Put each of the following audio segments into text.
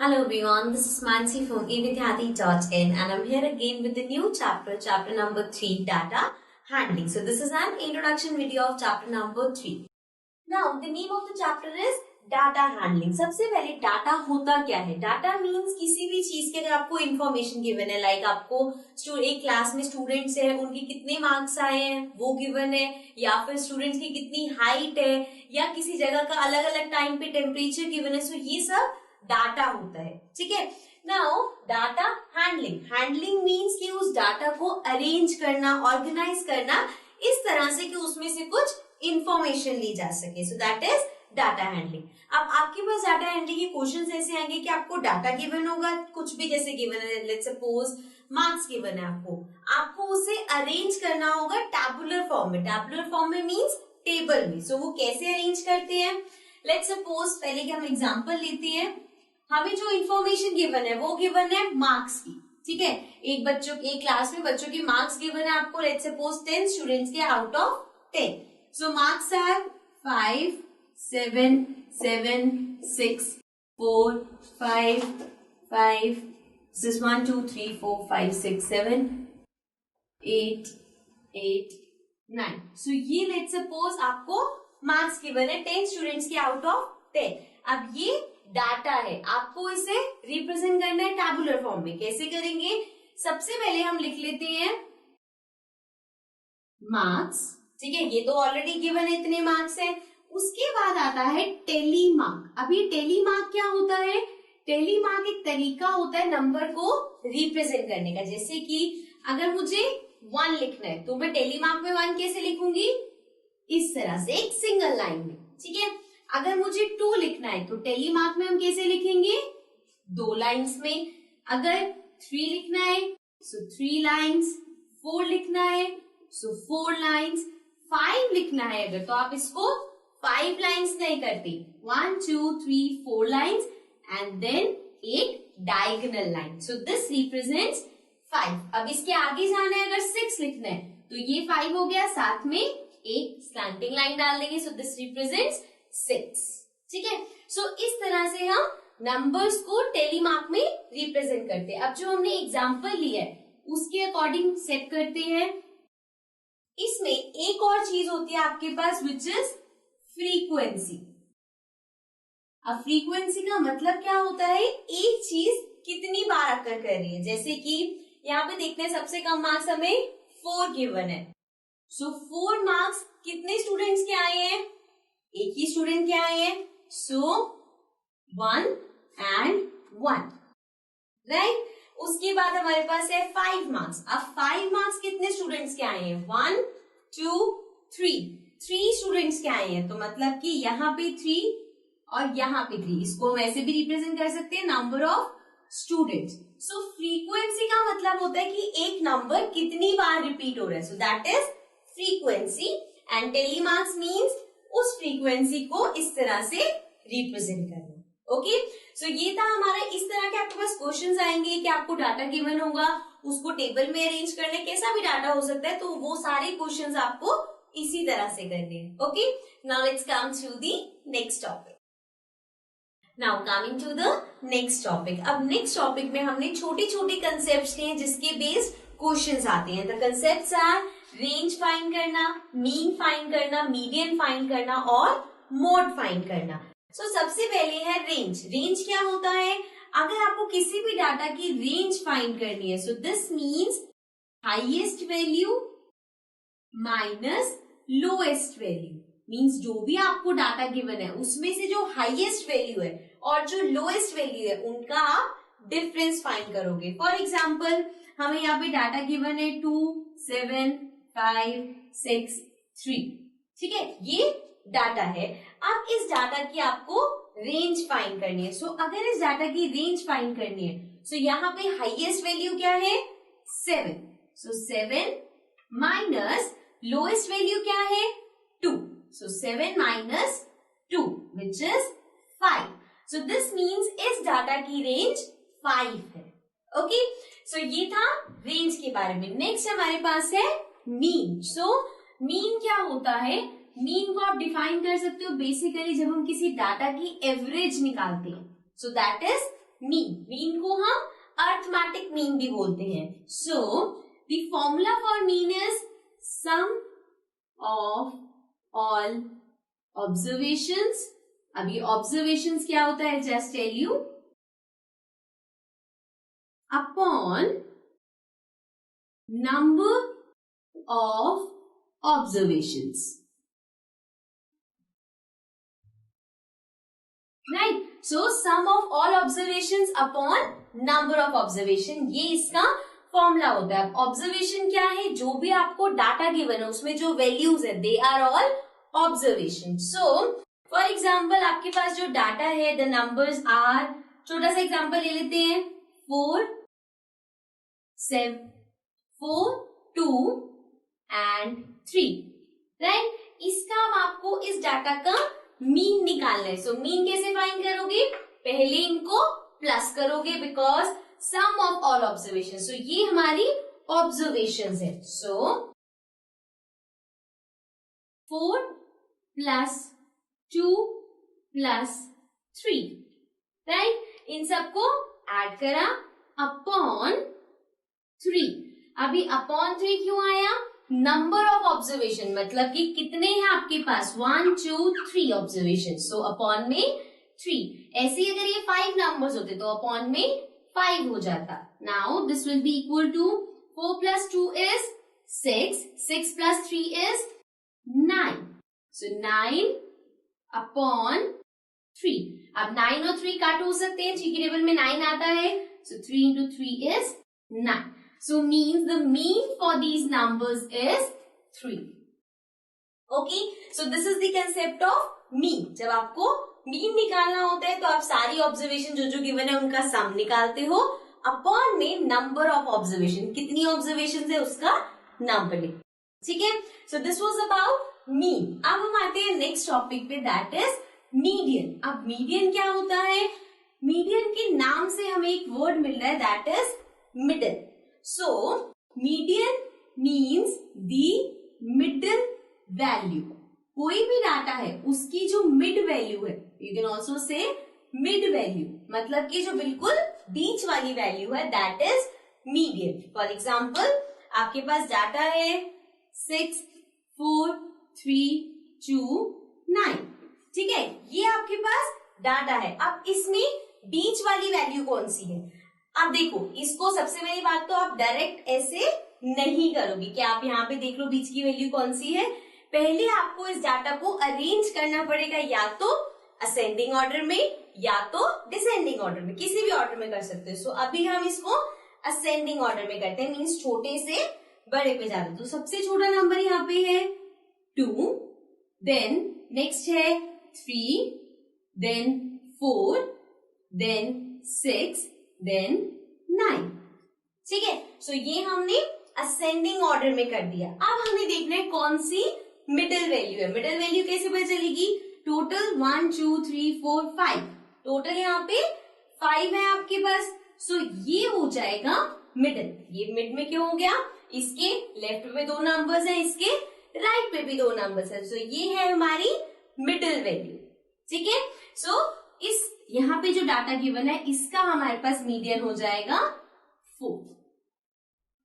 Hello everyone, this is Mansi from evidyati.in and I'm here again with the new chapter number 3, data handling. So this is an introduction video of chapter number 3. Now the name of the chapter is data handling. सबसे पहले data होता क्या है? Data means किसी भी चीज के अगर आपको इन्फॉर्मेशन गिवन है, लाइक आपको एक क्लास में स्टूडेंट्स है, उनके कितने मार्क्स आए हैं वो गिवन है, या फिर स्टूडेंट्स की कितनी हाइट है, या किसी जगह का अलग अलग टाइम पे टेम्परेचर गिवन है. सो ये सब डाटा होता है. ठीक है. नाउ डाटा हैंडलिंग मीन्स कि उस डाटा को अरेंज करना, ऑर्गेनाइज करना इस तरह से कि उसमें से कुछ इंफॉर्मेशन ली जा सके. सो दैट इज डाटा हैंडलिंग. अब आपके पास डाटा हैंडलिंग के क्वेश्चंस ऐसे आएंगे कि आपको डाटा गिवन होगा, कुछ भी जैसे गिवन है, लेट्स सपोज मार्क्स गिवन है, आपको उसे अरेंज करना होगा टैबुलर फॉर्म में. टैबुलर फॉर्म में मींस टेबल में. सो वो कैसे अरेंज करते हैं? लेट्स सपोज पहले कि हम एग्जांपल लेते हैं. हमें जो इन्फॉर्मेशन गिवन है वो गिवन है मार्क्स की. ठीक है. एक क्लास में बच्चों के मार्क्स गिवन है आपको, लेट्स सपोज 10 स्टूडेंट्स के out of 10. So marks are 5, 7, 7, 6, 4, 5, 5. This is 1, 2, 3, 4, 5, 6, 7, 8, 8, 9. So ये let's suppose आपको मार्क्स गिवन है 10 स्टूडेंट्स के आउट ऑफ 10. अब ये डाटा है, आपको इसे रिप्रेजेंट करना है टैबुलर फॉर्म में. कैसे करेंगे? सबसे पहले हम लिख लेते हैं मार्क्स. ठीक है. ये तो ऑलरेडी गिवन है, इतने मार्क्स है. उसके बाद आता है टेलीमार्क. अभी टेलीमार्क क्या होता है? टेलीमार्क एक तरीका होता है नंबर को रिप्रेजेंट करने का. जैसे कि अगर मुझे 1 लिखना है तो मैं टेलीमार्क में 1 कैसे लिखूंगी? इस तरह से, एक सिंगल लाइन में. ठीक है. अगर मुझे 2 लिखना है तो टेलीमार्क में हम कैसे लिखेंगे? 2 लाइन्स में. अगर 3 लिखना है सो 3 लाइन्स. 4 लिखना है सो 4 लाइन्स. 5 लिखना है अगर तो आप इसको 5 लाइन्स नहीं करती, 1, 2, 3, 4 लाइन्स एंड देन एक diagonal line. So this represents 5. अब इसके आगे जाना है, अगर 6 लिखना है तो ये 5 हो गया, साथ में एक स्लैंटिंग लाइन डाल देंगे. So this represents 6. ठीक है. सो इस तरह से हम नंबर्स को टेलीमार्क में रिप्रेजेंट करते हैं. अब जो हमने एग्जाम्पल लिया है उसके अकॉर्डिंग सेट करते हैं. इसमें एक और चीज होती है आपके पास विच इज फ्रीक्वेंसी. अब फ्रीक्वेंसी का मतलब क्या होता है? एक चीज कितनी बार अकर कर रही है. जैसे कि यहाँ पे देखते हैं सबसे कम मार्क्स हमें 4 गिवन है. सो 4 मार्क्स कितने स्टूडेंट्स के आए हैं? एक ही स्टूडेंट के आए हैं. सो 1 and 1, राइट. उसके बाद हमारे पास है 5 मार्क्स. अब 5 मार्क्स कितने स्टूडेंट्स के आए हैं? 1, 2, 3 स्टूडेंट्स के आए हैं. तो मतलब कि यहाँ पे 3 और यहाँ पे 3. इसको हम ऐसे भी रिप्रेजेंट कर सकते हैं, number of students. So frequency का मतलब होता है कि एक नंबर कितनी बार रिपीट हो रहा है. सो that is frequency. And telemarks means उस फ्रीक्वेंसी को इस तरह से रिप्रेजेंट करना. ओके. सो ये था हमारा. इस तरह के आपके पास क्वेश्चंस आएंगे कि आपको डाटा गिवन होगा, उसको टेबल में अरेंज करना, कैसा भी डाटा हो सकता है. तो वो सारे क्वेश्चंस आपको इसी तरह से करने हैं. Okay. Now let's come to the next topic. Now coming to the next topic. अब नेक्स्ट टॉपिक में हमने छोटे छोटे कंसेप्ट लिए हैं जिसके बेस्ड क्वेश्चंस आते हैं. The concepts are range find करना, मीन फाइंड करना, मीडियन फाइंड करना और मोड फाइंड करना. सो सबसे पहले है रेंज. रेंज क्या होता है? अगर आपको किसी भी डाटा की रेंज फाइंड करनी है, so this means highest value minus lowest value. Means जो भी आपको डाटा गिवन है उसमें से जो हाईएस्ट वैल्यू है और जो लोएस्ट वैल्यू है उनका आप डिफरेंस फाइंड करोगे. फॉर एग्जाम्पल हमें यहाँ पे डाटा गिवन है 2, 7, 5, 6, 3. ठीक है. ये डाटा है. अब इस डाटा की आपको रेंज फाइंड करनी है. सो अगर इस डाटा की रेंज फाइंड करनी है सो यहाँ पे हाईएस्ट वैल्यू क्या है? 7. सो 7 माइनस लोएस्ट वैल्यू क्या है? 2. सो 7 minus 2 which is 5. So this means इस डाटा की रेंज 5 है. ओके. सो ये था रेंज के बारे में. नेक्स्ट हमारे पास है मीन. सो मीन क्या होता है? मीन को आप डिफाइन कर सकते हो बेसिकली जब हम किसी डाटा की एवरेज निकालते हैं. सो दैट इज मीन को हम अर्थमेटिक मीन भी बोलते हैं. So the formula for mean is sum of all observations. अभी ऑब्जर्वेशंस क्या होता है, just tell you, upon number of observations. Right. So sum of all observations upon number of observation, ये इसका फॉर्मूला होता है. ऑब्जर्वेशन क्या है, जो भी आपको डाटा गिवन है उसमें जो वैल्यूज है they are all observation. So for example आपके पास जो डाटा है, द नंबर्स आर, छोटा सा एग्जाम्पल ले लेते हैं, 4, 7, 4, 2 एंड 3. राइट. इसका हम आपको इस डाटा का मीन निकालना है. सो मीन कैसे फाइंड करोगे, पहले इनको प्लस करोगे because sum of all observation. So ये हमारी ऑब्जर्वेशन है. So 4 plus 2 plus 3. राइट. इन सबको ऐड करा अपॉन 3. अभी अपॉन 3 क्यों आया, नंबर ऑफ ऑब्जर्वेशन, मतलब कि कितने हैं आपके पास, 1 2 3 ऑब्जर्वेशन. सो अपॉन में 3. ऐसे ही अगर ये 5 नंबर्स होते तो अपॉन में 5 हो जाता. Now this will be equal to 4 plus 2 is 6, 6 plus 3 is 9. So 9 upon 3. अब 9 और 3 काट हो सकते हैं, 3 की टेबल में 9 आता है. सो 3 into 3 is 9. So means the mean for these numbers is 3. Okay, so this is the concept of mean. जब आपको mean निकालना होता है तो आप सारी ऑब्जर्वेशन जो गिवन है उनका सम निकालते हो, अपॉन में नंबर ऑफ ऑब्जर्वेशन, कितनी ऑब्जर्वेशन है उसका नंबर लिख. ठीक है. So this was about mean. अब हम आते हैं नेक्स्ट टॉपिक पे, दैट इज मीडियन. अब मीडियन क्या होता है, मीडियन के नाम से हमें एक वर्ड मिल रहा है, that is middle. So median means the middle value. कोई भी डाटा है उसकी जो मिड वैल्यू है, you can also say mid value, मतलब कि जो बिल्कुल बीच वाली वैल्यू है, that is median. For example आपके पास डाटा है 6, 4, 3, 2, 9. ठीक है, ये आपके पास डाटा है. अब इसमें बीच वाली वैल्यू कौन सी है. अब देखो, इसको सबसे पहली बात तो आप डायरेक्ट ऐसे नहीं करोगे कि आप यहाँ पे देख लो बीच की वैल्यू कौन सी है. पहले आपको इस डाटा को अरेंज करना पड़ेगा, या तो असेंडिंग ऑर्डर में या तो डिसेंडिंग ऑर्डर में, किसी भी ऑर्डर में कर सकते हो. सो अभी हम इसको असेंडिंग ऑर्डर में करते हैं, मीन्स छोटे से बड़े पे जाते. तो सबसे छोटा नंबर यहाँ पे है 2, देन नेक्स्ट है 3, देन 4, देन 6, देन 9. ठीक है. सो ये हमने असेंडिंग ऑर्डर में कर दिया. अब हमें देखना है कौन सी मिडिल वैल्यू है. मिडिल वैल्यू कैसे पता चलेगी, टोटल 1 2 3 4 5, टोटल यहाँ पे 5 है आपके पास. सो ये हो जाएगा मिडिल. ये मिड में क्यों हो गया, इसके लेफ्ट पे 2 नंबर्स हैं, इसके राइट पे भी 2 नंबर्स हैं. सो ये है हमारी मिडिल वैल्यू. ठीक है. सो इस यहाँ पे जो डाटा गिवन है इसका हमारे पास मीडियन हो जाएगा 4.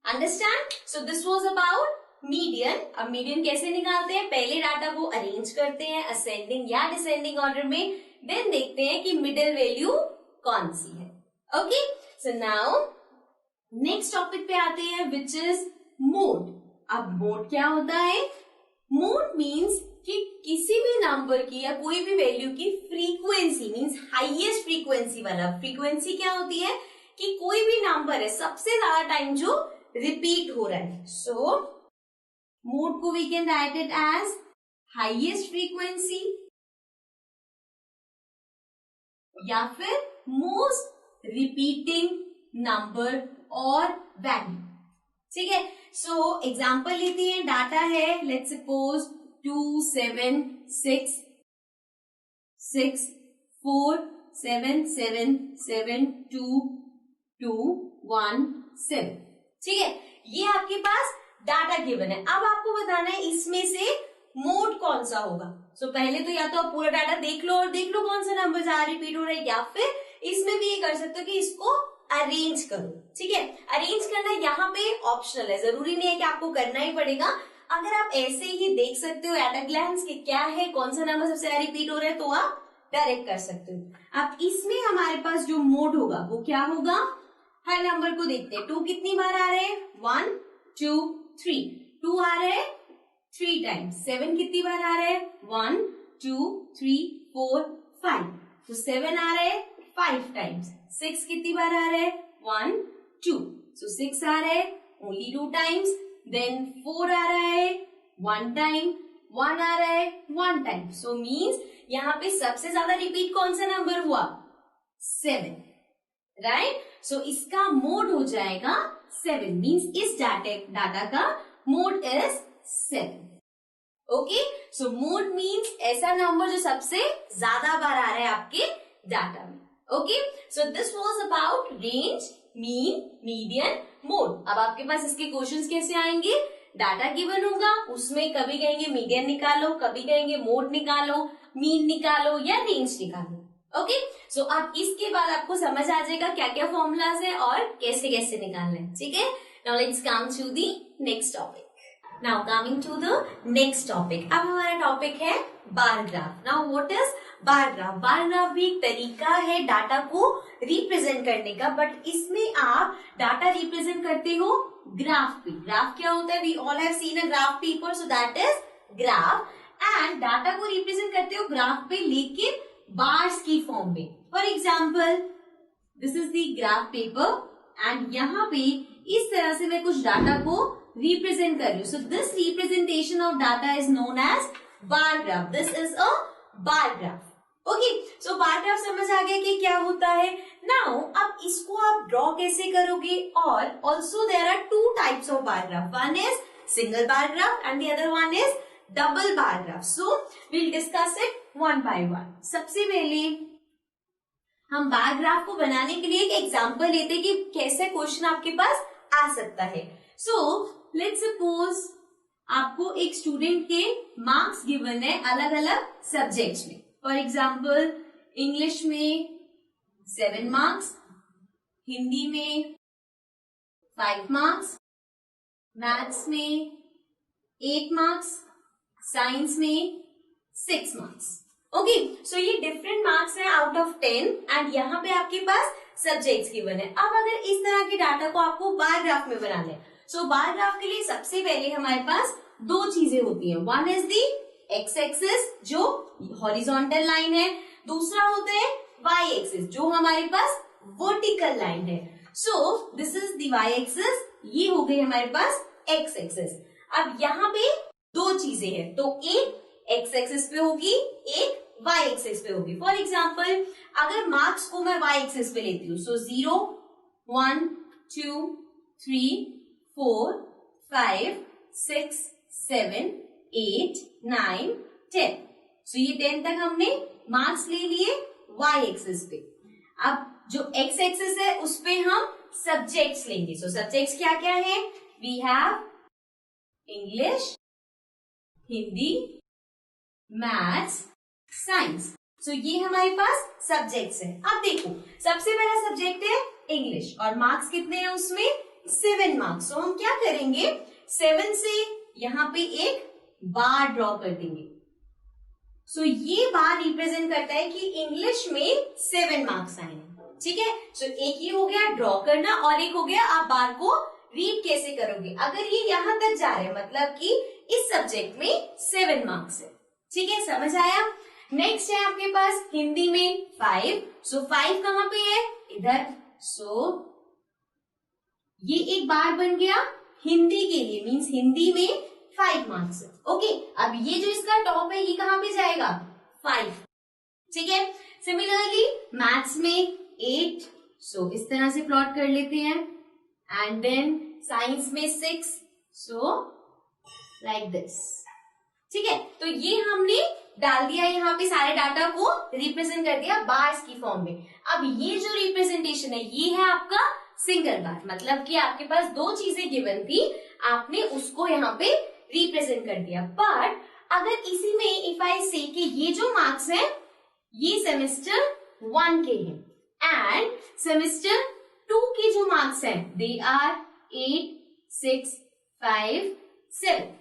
Understand. So this was about median. अब मीडियन कैसे निकालते हैं, पहले डाटा को अरेंज करते हैं असेंडिंग या डिसेंडिंग ऑर्डर में, देन देखते हैं कि मिडिल वैल्यू कौन सी है. Okay. So now next topic पे आते हैं, विच इज मोड. अब मोड क्या होता है, मोड मीन्स कि किसी भी नंबर की या कोई भी वैल्यू की फ्रीक्वेंसी, मीन्स हाईएस्ट फ्रीक्वेंसी वाला. फ्रीक्वेंसी क्या होती है कि कोई भी नंबर है सबसे ज्यादा टाइम जो रिपीट हो रहा है. सो मोड को we can write it as highest frequency या फिर मोस्ट रिपीटिंग नंबर और वैल्यू. ठीक है. सो एग्जाम्पल लेते हैं, डाटा है लेट्स सपोज 2 7 6 6 4 7 7 7 2 2 1 7. ठीक है. ये आपके पास डाटा गिवन है. अब आपको बताना है इसमें से मोड कौन सा होगा. सो पहले तो या तो आप पूरा डाटा देख लो और देख लो कौन सा नंबर ज्यादा रिपीट हो रहा है, या फिर इसमें भी ये कर सकते हो कि इसको अरेंज करो, ठीक है। अरेंज करना यहाँ पे ऑप्शनल है, जरूरी नहीं है कि आपको करना ही पड़ेगा। अगर आप ऐसे ही देख सकते हो एट अ ग्लैंस कि क्या है, कौन सा नंबर सबसे ज्यादा रिपीट हो रहा है, तो आप डायरेक्ट कर सकते हो। अब इसमें हमारे पास जो मोड होगा वो क्या होगा, हर नंबर को देखते हैं। 2 कितनी बार आ रहे हैं, 1 2 3, 2 आ रहे हैं 3 टाइम्स। 7 कितनी बार आ रहे हैं, 1 2 3 4 5, तो 7 आ रहे हैं 5 टाइम्स। 6 कितनी बार आ रहे हैं, 1 2, सो 6 आ रहे हैं ओनली 2 टाइम्स। देन 4 आ रहा है 1 टाइम, 1 आ रहा है 1 टाइम। सो मीन्स यहाँ पे सबसे ज्यादा रिपीट कौन सा नंबर हुआ, 7, राइट। सो इसका मोड हो जाएगा 7, मीन्स इस डाटा का mode is 7। Okay, so mode means ऐसा नंबर जो सबसे ज्यादा बार आ रहा है आपके डाटा में। Okay, so this was about range, mean, median, mode. अब आपके पास इसके क्वेश्चंस कैसे आएंगे, डाटा गिवन होगा, उसमें कभी कहेंगे मीडियन निकालो, कभी कहेंगे मोड निकालो, मीन निकालो या रेंज निकालो। ओके, सो अब इसके बाद आपको समझ आ जाएगा क्या क्या फॉर्मूलाज है और कैसे कैसे निकालना है, ठीक है। Now let's come to the next topic. Now coming to the next topic, अब हमारा टॉपिक है bar graph. Now what is bar graph. Bar graph भी एक तरीका है डाटा को रिप्रेजेंट करने का, बट इसमें आप डाटा रिप्रेजेंट करते हो ग्राफ पे। ग्राफ क्या होता है, we all have seen a graph paper, so that is graph. And data को रिप्रेजेंट करते हो ग्राफ पे, लेकिन बार्स की फॉर्म में। For example this is the graph paper and यहाँ पे इस तरह से मैं कुछ डाटा को रिप्रेजेंट कर रही हूँ। So this representation of data is known as bar graph. This is a bar graph. Okay, so bar graph समझ आ गया कि क्या होता है। नाउ अब इसको आप ड्रॉ कैसे करोगे, और also there are 2 types of bar graph. One is single bar graph and the other one is double bar graph. So we'll discuss it one by one. सबसे पहले हम बार ग्राफ को बनाने के लिए एक एग्जांपल लेते हैं कि कैसे क्वेश्चन आपके पास आ सकता है। सो लेट्स सपोज आपको एक स्टूडेंट के मार्क्स गिवन है अलग अलग सब्जेक्ट्स में। फॉर एग्जाम्पल इंग्लिश में 7 मार्क्स, हिंदी में 5 मार्क्स, मैथ्स में 8 मार्क्स, साइंस में 6 मार्क्स। ओके, सो ये डिफरेंट मार्क्स हैं आउट ऑफ 10 एंड यहाँ पे आपके पास सब्जेक्ट्स गिवन है। अब अगर इस तरह के डाटा को आपको बार ग्राफ में बनाना है, सो बार ग्राफ के लिए सबसे पहले हमारे पास 2 चीजें होती हैं। One is the x axis जो हॉरिजॉन्टल लाइन है, दूसरा होता है वाई एक्सिस जो हमारे पास वर्टिकल लाइन है। So this is the Y axis, ये हो गई हमारे पास एक्स एक्सिस। अब यहाँ पे 2 चीजें हैं, तो एक एक्स एक्सिस पे होगी, एक वाई एक्सिस पे होगी। फॉर एग्जाम्पल अगर मार्क्स को मैं वाई एक्सिस पे लेती हूँ, सो 0 1 2 3 4 5 6 7 8 9 10, सो ये 10 तक हमने मार्क्स ले लिए वाई एक्सिस पे। अब जो एक्स एक्सिस है उस पे हम सब्जेक्ट्स लेंगे। सो सब्जेक्ट्स क्या क्या है, we have English, Hindi, maths, science. So ये हमारे पास सब्जेक्ट्स हैं। अब देखो सबसे पहला सब्जेक्ट है इंग्लिश और मार्क्स कितने हैं उसमें, 7 मार्क्स। सो हम क्या करेंगे, 7 से यहाँ पे एक बार ड्रॉ कर देंगे। सो ये बार रिप्रेजेंट करता है कि इंग्लिश में 7 मार्क्स आए हैं, ठीक है। सो एक ये हो गया ड्रॉ करना और एक हो गया आप बार को रीड कैसे करोगे। अगर ये यहां तक जा रहे हैं मतलब कि इस सब्जेक्ट में 7 मार्क्स है, ठीक है, समझ आया। नेक्स्ट है आपके पास हिंदी में 5, सो 5 कहां पे है, इधर। सो ये एक बार बन गया हिंदी के लिए, मींस हिंदी में 5 मार्क्स है। ओके, अब ये जो इसका टॉप है ये कहां पे जाएगा, 5, ठीक है। सिमिलरली मैथ्स में 8, सो इस तरह से प्लॉट कर लेते हैं। एंड देन साइंस में 6, सो लाइक दिस, ठीक है। तो ये हमने डाल दिया यहाँ पे, सारे डाटा को रिप्रेजेंट कर दिया बार्स की फॉर्म में। अब ये जो रिप्रेजेंटेशन है ये है आपका सिंगल बार, मतलब कि आपके पास 2 चीजें गिवन थी, आपने उसको यहाँ पे रिप्रेजेंट कर दिया। बट अगर इसी में इफ आई से कि ये जो मार्क्स हैं ये सेमेस्टर 1 के हैं एंड सेमेस्टर 2 के जो मार्क्स हैं दे आर 8, 6, 5, 7।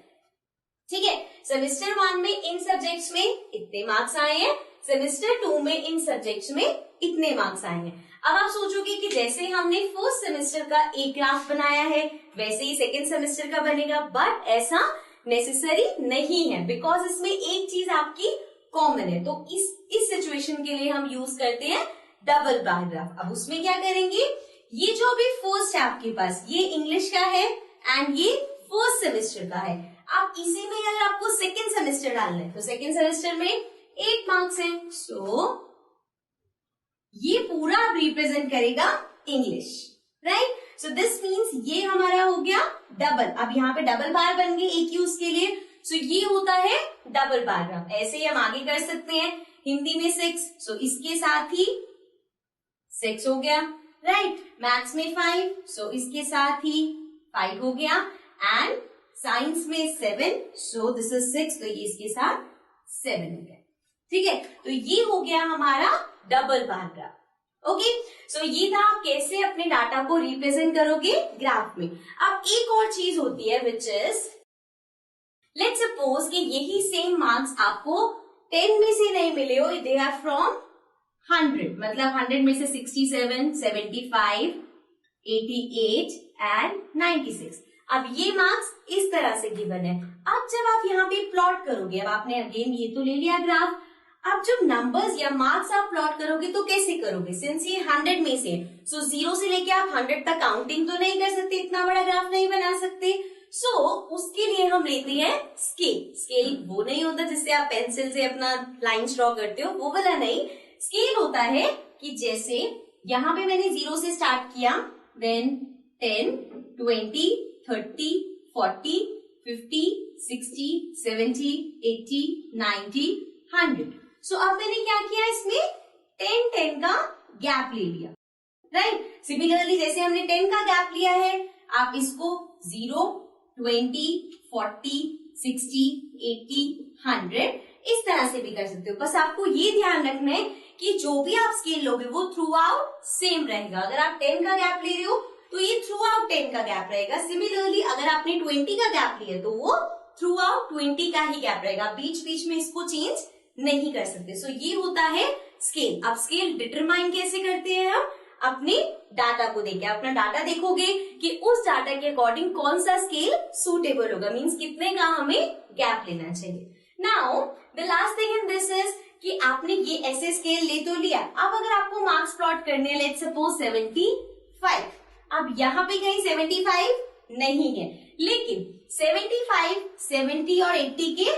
ठीक है, सेमेस्टर 1 में इन सब्जेक्ट्स में इतने मार्क्स आए हैं, सेमेस्टर 2 में इन सब्जेक्ट्स में इतने मार्क्स आए हैं। अब आप सोचोगे कि जैसे हमने फर्स्ट सेमेस्टर का एक ग्राफ बनाया है वैसे ही सेकेंड सेमेस्टर का बनेगा, बट ऐसा नेसेसरी नहीं है, बिकॉज इसमें एक चीज आपकी कॉमन है। तो इस सिचुएशन के लिए हम यूज करते हैं डबल बार ग्राफ। अब उसमें क्या करेंगे, ये जो भी फर्स्ट है आपके पास, ये इंग्लिश का है एंड ये फर्स्ट सेमेस्टर का है। अब इसी में अगर आपको सेकेंड सेमेस्टर डालना है तो सेकेंड सेमेस्टर में 8 मार्क्स हैं, सो ये पूरा रिप्रेजेंट करेगा English, right. So this means ये हमारा हो गया डबल। अब यहाँ पे डबल बार बन गए एक ही उसके लिए, सो ये होता है डबल बार ग्राफ। ऐसे ही हम आगे कर सकते हैं। हिंदी में 6, सो इसके साथ ही 6 हो गया, राइट। मैथ्स में 5, सो इसके साथ ही 5 हो गया, एंड साइंस में 7, सो दिस इज 6, तो ये इसके साथ 7 हो गया। ठीक है, तो ये हो गया हमारा डबल बार ग्राफ। ओके, सो ये था आप कैसे अपने डाटा को रिप्रेजेंट करोगे ग्राफ में। अब एक और चीज होती है विच इज, लेट्स सपोज कि यही सेम मार्क्स आपको 10 में से नहीं मिले हो, दे आर फ्रॉम 100, मतलब 100 में से 67, 75, 88 एंड 96। अब ये मार्क्स इस तरह से गिवन है। अब जब आप यहाँ पे प्लॉट करोगे, अब आपने अगेन ये तो ले लिया ग्राफ, अब जब नंबर्स या मार्क्स आप प्लॉट करोगे तो कैसे करोगे, सिंस ये 100 में से, सो 0 से लेके आप 100 तक काउंटिंग तो नहीं कर सकते, इतना बड़ा ग्राफ नहीं बना सकते। सो उसके लिए हम लेते हैं स्केल। स्केल वो नहीं होता जिससे आप पेंसिल से अपना लाइन ड्रॉ करते हो, वो वाला नहीं। स्केल होता है कि जैसे यहाँ पे मैंने 0 से स्टार्ट किया, देन 10, 20, 30, 40, 50, 60, 70, 80, 90, 100। सो अब मैंने क्या किया, इसमें 10 का गैप ले लिया, राइट। सिमिलरली जैसे हमने 10 का गैप लिया है, आप इसको 0, 20, 40, 60, 80, 100 इस तरह से भी कर सकते हो। बस आपको ये ध्यान रखना है कि जो भी आप स्केल लोगे वो थ्रू आउट सेम रहेगा। अगर आप 10 का गैप ले रहे हो तो ये थ्रू आउट 10 का गैप रहेगा। सिमिलरली अगर आपने 20 का गैप लिया तो वो थ्रू आउट 20 का ही गैप रहेगा, बीच बीच में इसको चेंज नहीं कर सकते। सो ये होता है स्केल। अब स्केल डिटरमाइन कैसे करते हैं हम, अपने डाटा को देखे। अपना डाटा देखोगे कि उस डाटा के अकॉर्डिंग कौन सा स्केल सूटेबल होगा, मीन्स कितने का हमें गैप लेना चाहिए। Now the last thing in this is कि आपने ये ऐसे स्केल ले तो लिया, अब अगर आपको मार्क्स प्लॉट करने हैं, लेट्स सपोज 75, अब यहाँ पे कहीं 75 नहीं है, लेकिन 75, 70 और 80 के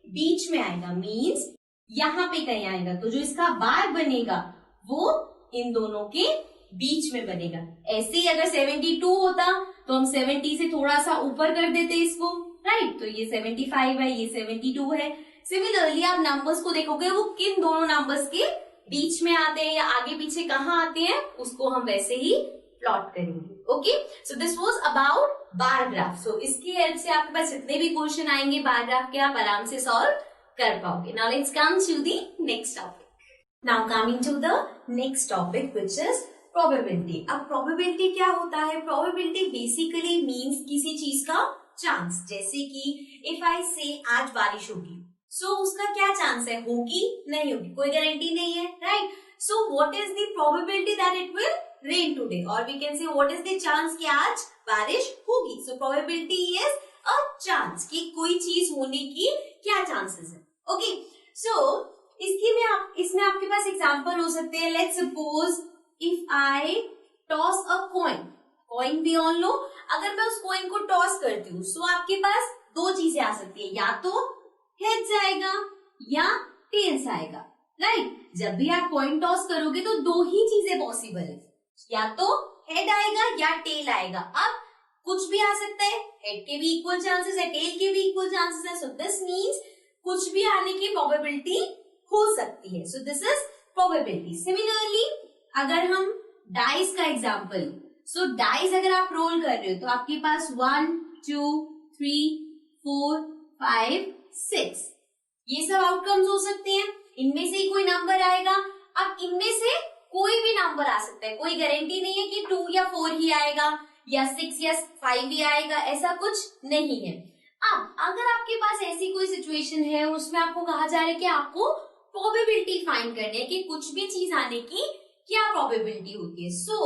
बीच में आएगा, मीन्स यहाँ पे कहीं आएगा, तो जो इसका बार बनेगा वो इन दोनों के बीच में बनेगा। ऐसे ही अगर 72 होता तो हम 70 से थोड़ा सा ऊपर कर देते इसको, राइट। तो ये 75 है, ये 72 है। सिमिलरली आप नंबर्स को देखोगे वो किन दोनों नंबर्स के बीच में आते हैं या आगे पीछे कहाँ आते हैं, उसको हम वैसे ही प्लॉट करेंगे। Okay, so this was about bar graph. So इसकी हेल्प से आपके पास जितने भी क्वेश्चन आएंगे बार ग्राफ के, आप आराम से सॉल्व कर पाओगे। Now let's come to the next topic. Now coming to the next topic which is probability. अब प्रोबेबिलिटी क्या होता है, प्रोबेबिलिटी बेसिकली मीन्स किसी चीज का चांस। जैसे कि इफ आई से आज बारिश होगी, सो उसका क्या चांस है, होगी नहीं होगी, कोई गारंटी नहीं है, right. So what is the probability that it will rain today, और we can say what is the chance कि आज बारिश होगी। So probability is a chance कि कोई चीज होने की क्या चांसेस है। ओके, सो इसमें आपके पास एग्जांपल हो सकते हैं। Let's suppose if I toss a coin भी ऑन लो, अगर मैं उस कॉइन को टॉस करती हूँ सो आपके पास दो चीजें आ सकती है, या तो हेड्स आएगा या टेल्स आएगा, राइट। जब भी आप कॉइन टॉस करोगे तो दो ही चीजें पॉसिबल है, या तो हेड आएगा या टेल आएगा। अब कुछ भी आ सकता है, हेड के भी इक्वल चांसेस है, टेल के भी इक्वल चांसेस है। सो दिस मीन्स कुछ भी आने की प्रोबेबिलिटी हो सकती है। So this is probability. Similarly अगर हम डाइस का एग्जांपल, सो डाइस अगर आप रोल कर रहे हो तो आपके पास 1, 2, 3, 4, 5, 6 ये सब आउटकम्स हो सकते हैं, इनमें से ही कोई नंबर आएगा। अब इनमें से कोई भी नंबर आ सकता है, कोई गारंटी नहीं है कि 2 या 4 ही आएगा या 6 या 5 ही आएगा, ऐसा कुछ नहीं है। अब अगर आपके पास ऐसी कोई सिचुएशन है उसमें आपको कहा जा रहा है कि आपको प्रोबेबिलिटी फाइंड करनी है कि कुछ भी चीज आने की क्या प्रोबेबिलिटी होती है, so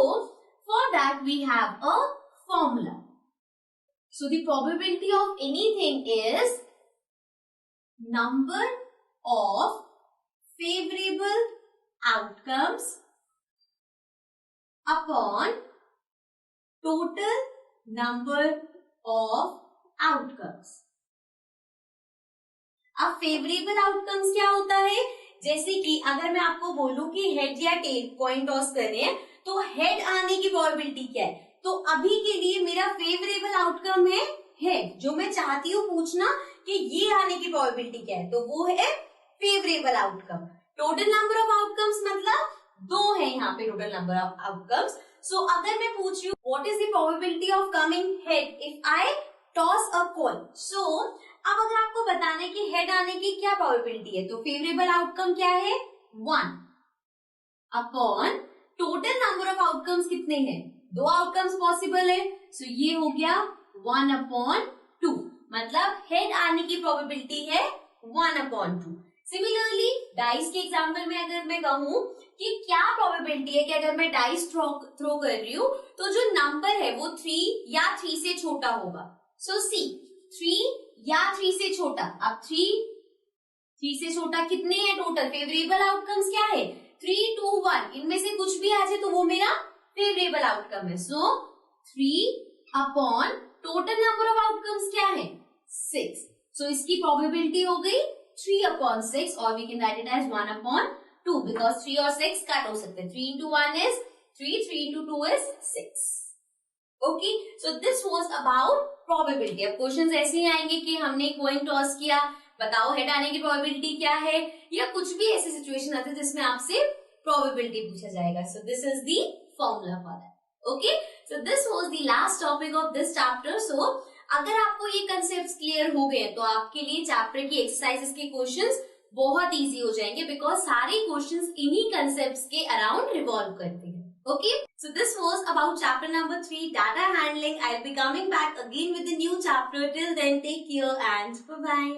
for that we have a formula. So the probability of anything is number of favorable outcomes upon total number of outcomes। अब फेवरेबल आउटकम्स क्या होता है, जैसे कि अगर मैं आपको बोलूं कि हेड या टेल कॉइन टॉस कर रहे हैं तो हेड आने की प्रोबेबिलिटी क्या है, तो अभी के लिए मेरा फेवरेबल आउटकम है हेड। जो मैं चाहती हूँ पूछना कि ये आने की प्रोबेबिलिटी क्या है, तो वो है favourable outcome. Total number of outcomes मतलब 2 है यहाँ पे total number of outcomes. So अगर मैं पूछ रही हूँ what is the probability of coming head if I toss a coin, so अब अगर आपको बताना है कि हेड आने की क्या प्रोबेबिलिटी है, तो फेवरेबल आउटकम क्या है 1 upon total number of outcomes कितने हैं, 2 आउटकम्स पॉसिबल है, सो ये हो गया 1 अपॉन 2, मतलब हेड आने की प्रोबेबिलिटी है 1 अपॉन 2। सिमिलरली डाइस के एग्जाम्पल में अगर मैं कहूं कि क्या प्रोबेबिलिटी है कि अगर मैं डाइस थ्रो कर रही हूं तो जो नंबर है वो 3 या 3 से छोटा होगा, सो सी 3 या 3 से छोटा। अब 3 से छोटा कितने हैं टोटल, फेवरेबल आउटकम्स क्या है 3, 2, 1, इनमें से कुछ भी आ जाए तो वो मेरा फेवरेबल आउटकम है, सो 3 upon total number of outcomes क्या है 6, सो इसकी प्रोबेबिलिटी हो गई 3 upon 6 or we can write it as 1 upon 2 because 3 और 6 कट हो सकते हैं, 3 into 1 is 3, 3 into 2 is 6। Okay, so this was about probability। अब क्वेश्चंस ऐसे ही आएंगे कि हमने coin toss किया, बताओ हेड आने की प्रोबेबिलिटी क्या है, या कुछ भी ऐसी सिचुएशन आती है जिसमें आपसे प्रोबेबिलिटी पूछा जाएगा। So this is the formula for that। Okay, so this was the last topic of this chapter। So अगर आपको ये कंसेप्ट क्लियर हो गए तो आपके लिए चैप्टर की एक्सरसाइजेस के क्वेश्चंस बहुत इजी हो जाएंगे, बिकॉज सारे क्वेश्चंस इन्हीं कंसेप्ट्स के अराउंड रिवॉल्व करते हैं। Okay, so this was about chapter number 3 data handling. I will be coming back again with a new chapter. Till then take care and bye bye.